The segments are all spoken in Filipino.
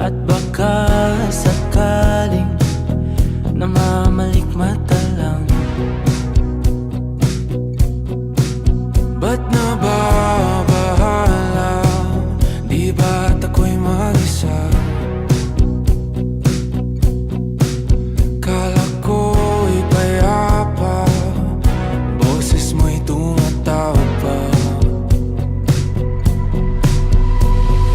At baka sakaling namamalikmata lang. Ba't nababahala? Di ba't ako'y mag-isa? Kala ko'y payapa, boses mo'y tumatawag pa.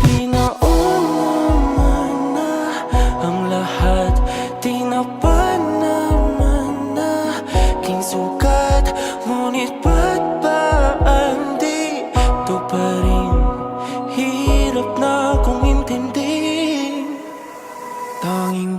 Di naman na ang lahat, di na pa naman na aking sugat. Ngunit ba't ba andito pa rin? Hirap na kong intindihin. Tanging